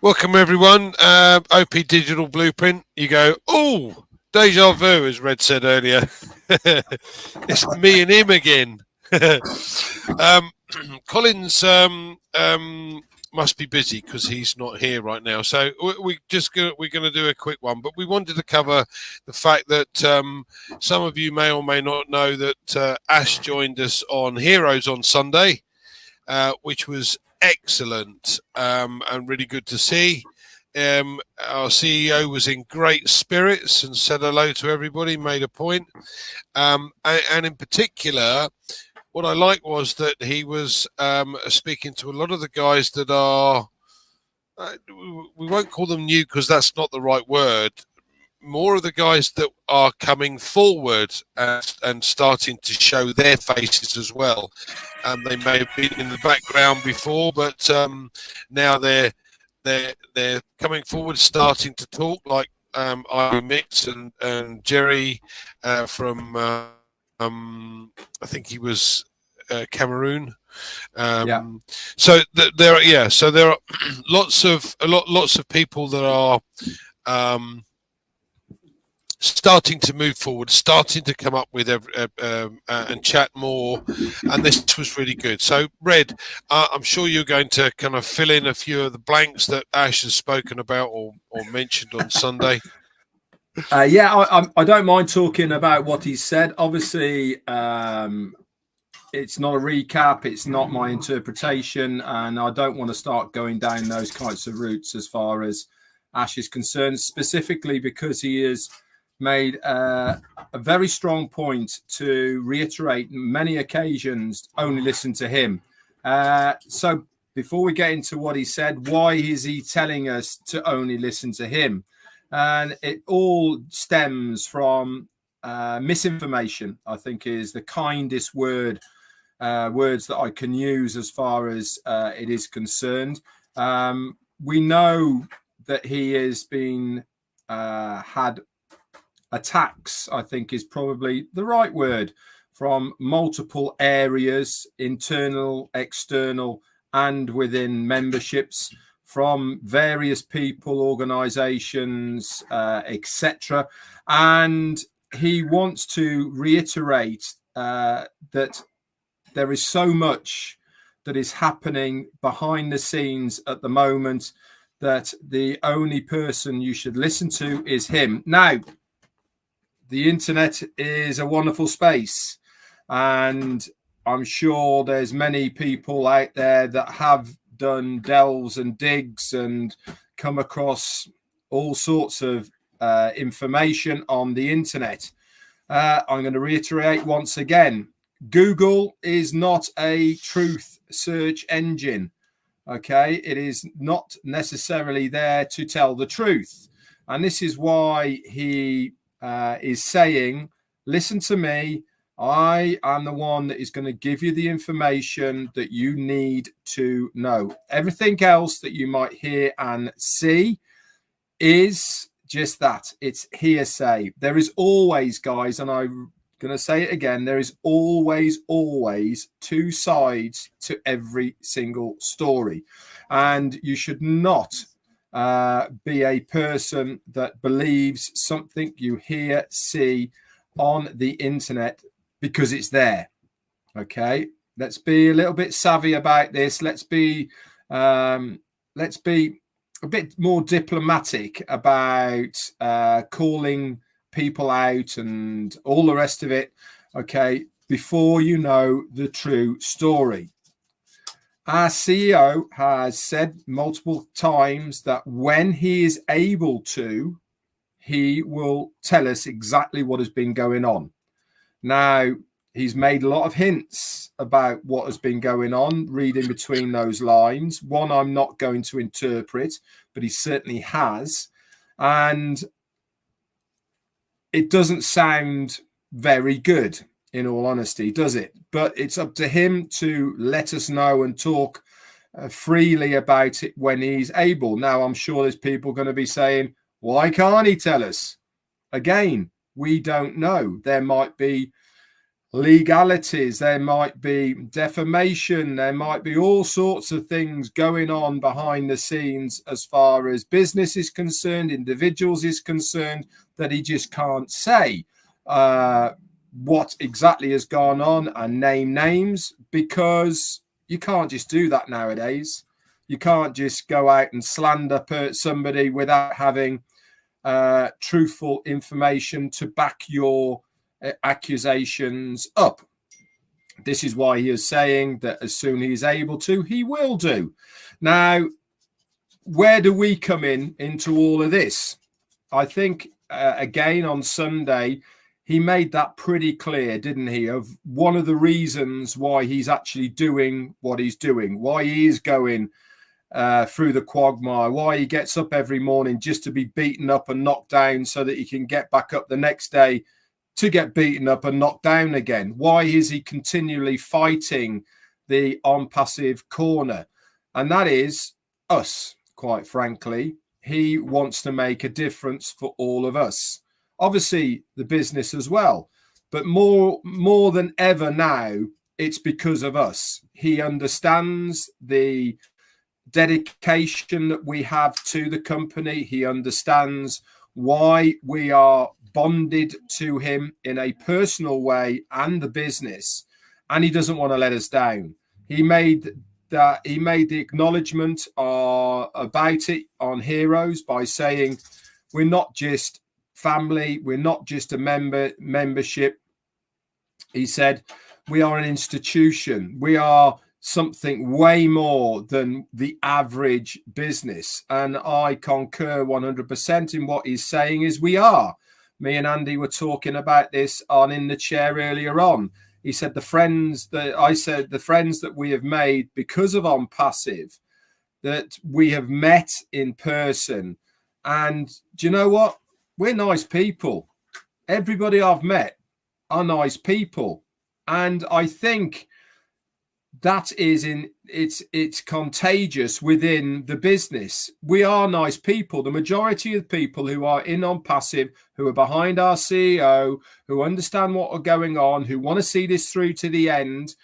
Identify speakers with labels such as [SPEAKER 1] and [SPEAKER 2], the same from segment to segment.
[SPEAKER 1] Welcome everyone. OP Digital Blueprint. You go, oh, deja vu, as Red said earlier. It's me and him again. Colin's must be busy because he's not here right now. So we're going to do a quick one, but we wanted to cover the fact that some of you may or may not know that Ash joined us on Heroes on Sunday, which was excellent and really good to see. Our CEO was in great spirits and said hello to everybody, made a point. And in particular, what I liked was that he was speaking to a lot of the guys that are, we won't call them new because that's not the right word, more of the guys that are coming forward and starting to show their faces as well. They may have been in the background before, but now they're coming forward, starting to talk, like Ivy Mix and Jerry from I think he was Cameroon. So there are lots of people that are starting to move forward, starting to come up with and chat more, and this was really good. So, Red, I'm sure you're going to kind of fill in a few of the blanks that Ash has spoken about or mentioned on Sunday.
[SPEAKER 2] I don't mind talking about what he said. Obviously, it's not a recap. It's not my interpretation, and I don't want to start going down those kinds of routes as far as Ash is concerned, specifically because he is made a very strong point to reiterate many occasions, only listen to him. So before we get into what he said, why is he telling us to only listen to him? And it all stems from misinformation, I think is the kindest words that I can use as far as it is concerned. We know that he has been had attacks, I think is probably the right word, from multiple areas, internal, external, and within memberships, from various people, organizations, etc. And he wants to reiterate that there is so much that is happening behind the scenes at the moment that the only person you should listen to is him. Now, the internet is a wonderful space, and I'm sure there's many people out there that have done delves and digs and come across all sorts of information on the internet. I'm going to reiterate once again, Google is not a truth search engine. Okay, it is not necessarily there to tell the truth. And this is why he is saying, listen to me. I am the one that is going to give you the information that you need to know. Everything else that you might hear and see is just that. It's hearsay. There is always, guys, and I'm going to say it again, there is always two sides to every single story. And you should not be a person that believes something you hear, see on the internet because it's there. Okay, let's be a little bit savvy about this. Let's be a bit more diplomatic about calling people out and all the rest of it. Okay, before you know the true story. Our CEO has said multiple times that when he is able to, he will tell us exactly what has been going on. Now, he's made a lot of hints about what has been going on, reading between those lines. One I'm not going to interpret, but he certainly has. And it doesn't sound very good, in all honesty, does it? But it's up to him to let us know and talk freely about it when he's able. Now, I'm sure there's people going to be saying, why can't he tell us? Again, we don't know. There might be legalities, there might be defamation, there might be all sorts of things going on behind the scenes as far as business is concerned, individuals is concerned, that he just can't say what exactly has gone on and name names, because you can't just do that nowadays. You can't just go out and slander somebody without having truthful information to back your accusations up. This is why he is saying that as soon as he's able to, he will do. Now, where do we come into all of this? I think, again, on Sunday, he made that pretty clear, didn't he, of one of the reasons why he's actually doing what he's doing, why he is going through the quagmire, why he gets up every morning just to be beaten up and knocked down so that he can get back up the next day to get beaten up and knocked down again. Why is he continually fighting the Onpassive corner? And that is us, quite frankly. He wants to make a difference for all of us. Obviously, the business as well. But more than ever now, it's because of us. He understands the dedication that we have to the company. He understands why we are bonded to him in a personal way and the business, and he doesn't want to let us down. He made the acknowledgement about it on Heroes by saying we're not just family, we're not just a membership. He said we are an institution, we are something way more than the average business, and I concur 100% in what he's saying. Is we are. Me and Andy were talking about this on In the Chair earlier on. He said the friends that we have made because of Onpassive, that we have met in person. And do you know what? We're nice people. Everybody I've met are nice people. And I think that is it's contagious within the business. We are nice people. The majority of people who are in Onpassive, who are behind our CEO, who understand what are going on, who want to see this through to the end,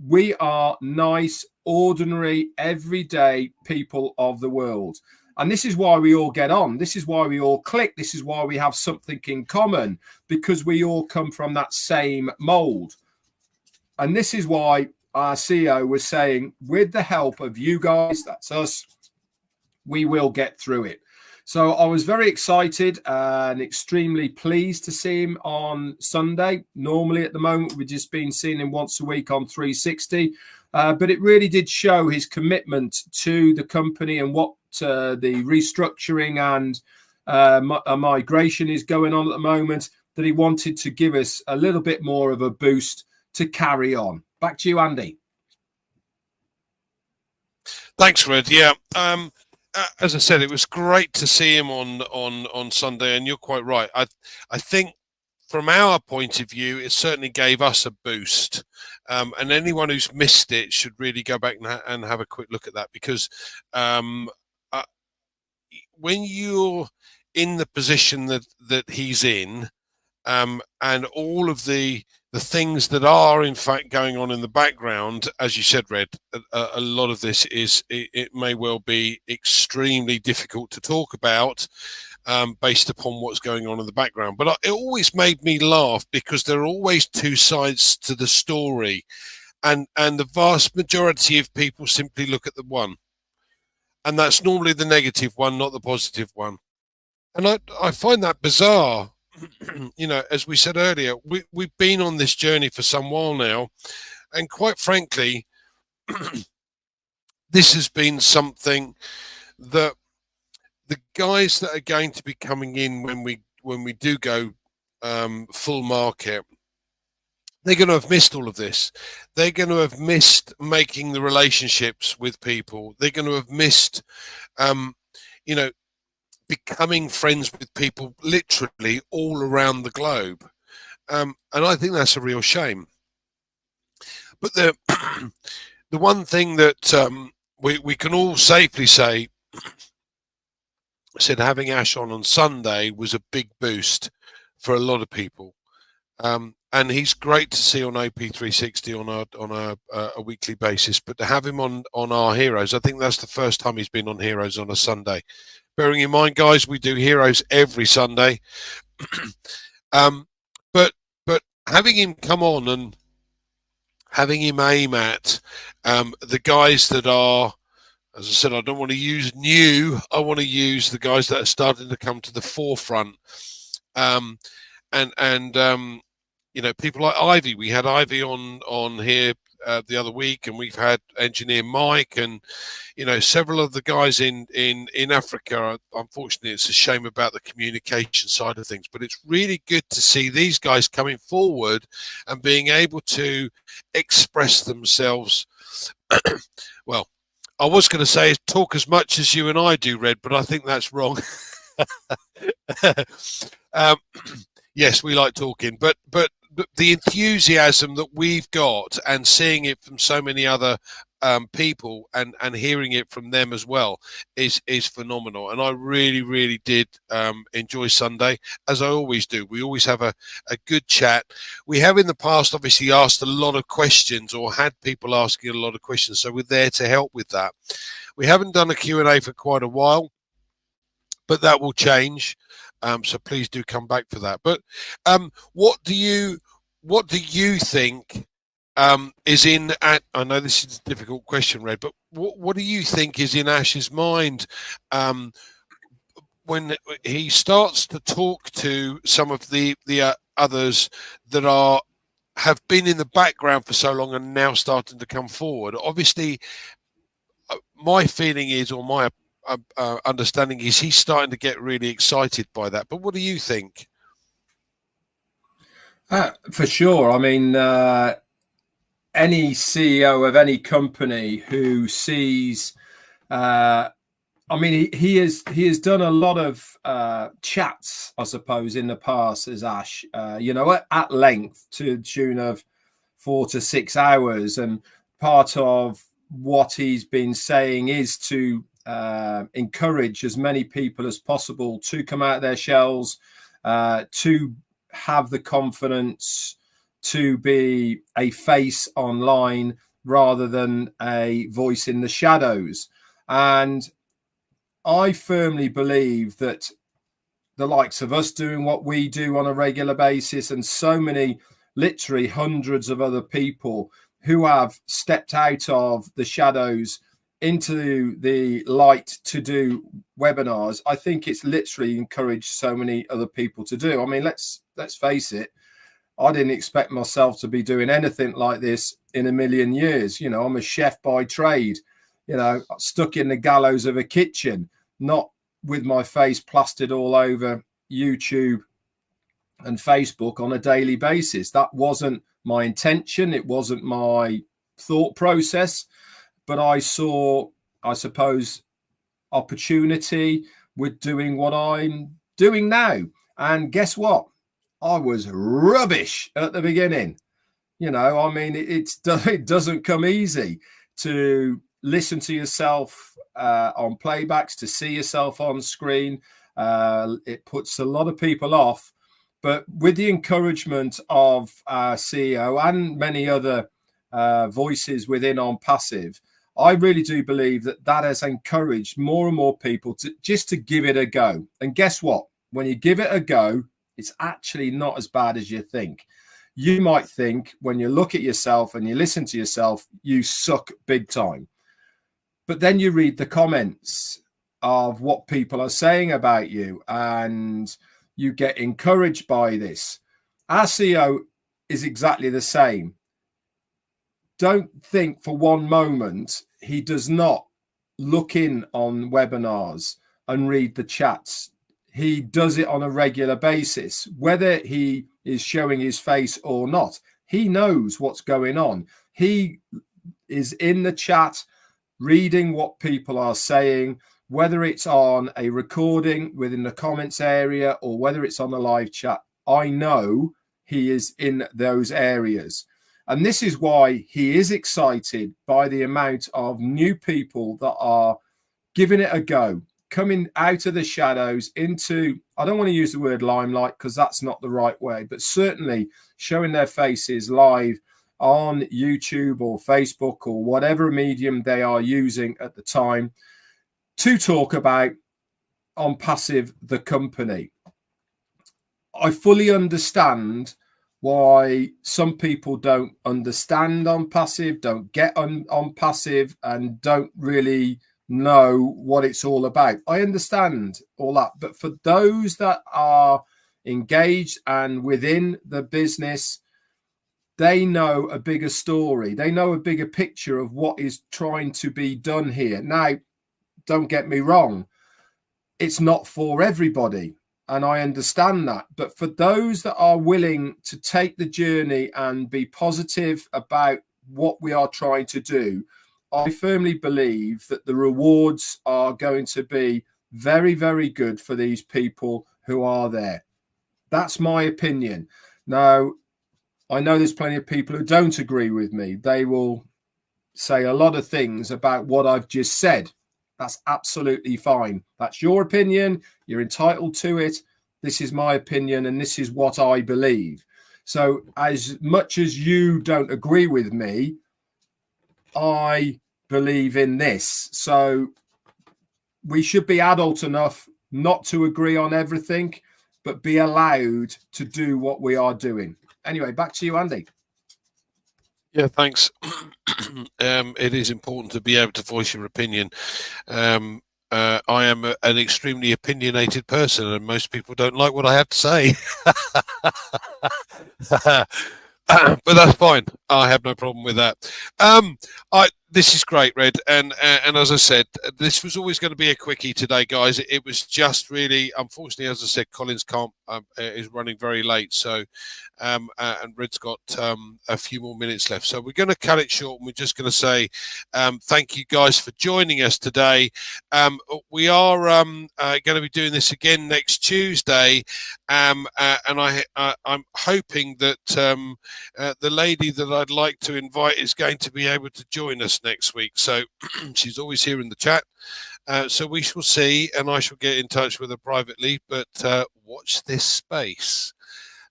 [SPEAKER 2] we are nice, ordinary, everyday people of the world. And this is why we all get on. This is why we all click. This is why we have something in common, because we all come from that same mold. And this is why our CEO was saying, with the help of you guys, that's us, we will get through it. So I was very excited and extremely pleased to see him on Sunday. Normally at the moment, we've just been seeing him once a week on 360. But it really did show his commitment to the company and what the restructuring and a migration is going on at the moment, that he wanted to give us a little bit more of a boost to carry on. Back to you, Andy.
[SPEAKER 1] Thanks, Red. Yeah, as I said, it was great to see him on Sunday, and you're quite right. I think from our point of view, it certainly gave us a boost. And anyone who's missed it should really go back and have a quick look at that, because when you're in the position that he's in, and all of the things that are in fact going on in the background, as you said, Red, a lot of this it may well be extremely difficult to talk about based upon what's going on in the background. But it always made me laugh, because there are always two sides to the story, and the vast majority of people simply look at the one, and that's normally the negative one, not the positive one. And I find that bizarre. You know, as we said earlier, we've been on this journey for some while now, and quite frankly, this has been something that the guys that are going to be coming in when we do go full market, they're going to have missed all of this. They're going to have missed making the relationships with people. They're going to have missed, you know, becoming friends with people literally all around the globe. And I think that's a real shame. But the one thing that we can all safely say, said having Ash on Sunday was a big boost for a lot of people. and he's great to see on OP360 on a weekly basis. But to have him on our Heroes, I think that's the first time he's been on Heroes on a Sunday. Bearing in mind, guys, we do Heroes every Sunday. But having him come on and having him aim at the guys that are, as I said, I don't want to use new. I want to use the guys that are starting to come to the forefront. You know, people like Ivy. We had Ivy on here the other week, and we've had engineer Mike, and you know, several of the guys in Africa. Unfortunately, it's a shame about the communication side of things, but it's really good to see these guys coming forward and being able to express themselves. Well, I was going to say talk as much as you and I do, Red, but I think that's wrong. Yes, we like talking, but the enthusiasm that we've got and seeing it from so many other people and hearing it from them as well is phenomenal. And I really did enjoy Sunday, as I always do. We always have a good chat. We have in the past obviously asked a lot of questions, or had people asking a lot of questions, so we're there to help with that. We haven't done a Q&A for quite a while, but that will change. So please do come back for that. But what do you think is in? I know this is a difficult question, Red, but what do you think is in Ash's mind when he starts to talk to some of the others that have been in the background for so long and now starting to come forward? Obviously, my feeling is, or my understanding is, he's starting to get really excited by that. But what do you think?
[SPEAKER 2] For sure. I mean, any CEO of any company who sees, I mean, he has done a lot of chats, I suppose, in the past as Ash, you know, at length, to the tune of 4 to 6 hours. And part of what he's been saying is to encourage as many people as possible to come out of their shells, to have the confidence to be a face online rather than a voice in the shadows. And I firmly believe that the likes of us doing what we do on a regular basis, and so many, literally hundreds of other people who have stepped out of the shadows into the light to do webinars, I think it's literally encouraged so many other people to do. I mean, let's face it, I didn't expect myself to be doing anything like this in a million years. You know, I'm a chef by trade, you know, stuck in the gallows of a kitchen, not with my face plastered all over YouTube and Facebook on a daily basis. That wasn't my intention. It wasn't my thought process. But I saw, I suppose, opportunity with doing what I'm doing now. And guess what? I was rubbish at the beginning. You know, I mean, it doesn't come easy to listen to yourself on playbacks, to see yourself on screen. It puts a lot of people off. But with the encouragement of our CEO and many other voices within Onpassive, I really do believe that that has encouraged more and more people to just to give it a go. And guess what? When you give it a go, it's actually not as bad as you think. You might think when you look at yourself and you listen to yourself, you suck big time. But then you read the comments of what people are saying about you, and you get encouraged by this. Our CEO is exactly the same. Don't think for one moment he does not look in on webinars and read the chats. He does it on a regular basis, whether he is showing his face or not. He knows what's going on. He is in the chat, reading what people are saying, whether it's on a recording within the comments area or whether it's on a live chat. I know he is in those areas. And this is why he is excited by the amount of new people that are giving it a go, coming out of the shadows into, I don't want to use the word limelight because that's not the right way, but certainly showing their faces live on YouTube or Facebook or whatever medium they are using at the time to talk about Onpassive, the company. I fully understand why some people don't understand Onpassive, don't get Onpassive, and don't really know what it's all about. I understand all that, but for those that are engaged and within the business, they know a bigger story. They know a bigger picture of what is trying to be done here. Now, don't get me wrong, it's not for everybody, and I understand that. But for those that are willing to take the journey and be positive about what we are trying to do, I firmly believe that the rewards are going to be very, very good for these people who are there. That's my opinion. Now, I know there's plenty of people who don't agree with me. They will say a lot of things about what I've just said. That's absolutely fine. That's your opinion. You're entitled to it. This is my opinion, and this is what I believe. So as much as you don't agree with me, I believe in this. So we should be adult enough not to agree on everything, but be allowed to do what we are doing. Anyway, back to you, Andy.
[SPEAKER 1] Yeah, thanks. It is important to be able to voice your opinion. I am an extremely opinionated person, and most people don't like what I have to say. But that's fine. I have no problem with that. This is great, Red, and as I said, this was always going to be a quickie today, guys. It was just really, unfortunately, as I said, Colin's is running very late, so and Red's got a few more minutes left, so we're going to cut it short, and we're just going to say thank you guys for joining us today. We are going to be doing this again next Tuesday, and I'm hoping that the lady that I'd like to invite is going to be able to join us next week. So she's always here in the chat. So we shall see, and I shall get in touch with her privately, but watch this space.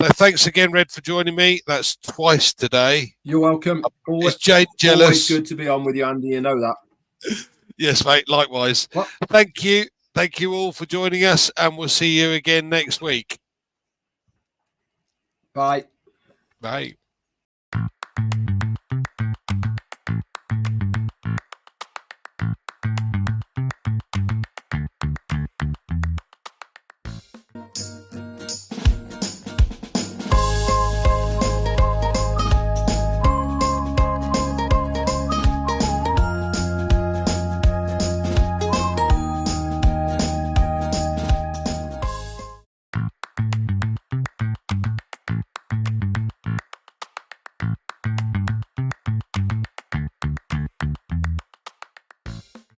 [SPEAKER 1] So thanks again, Red, for joining me. That's twice today.
[SPEAKER 2] You're welcome.
[SPEAKER 1] Is Jane jealous?
[SPEAKER 2] Always good to be on with you, Andy. You know that.
[SPEAKER 1] Yes, mate. Likewise.
[SPEAKER 2] What?
[SPEAKER 1] Thank you. Thank you all for joining us, and we'll see you again next week.
[SPEAKER 2] Bye.
[SPEAKER 1] Bye.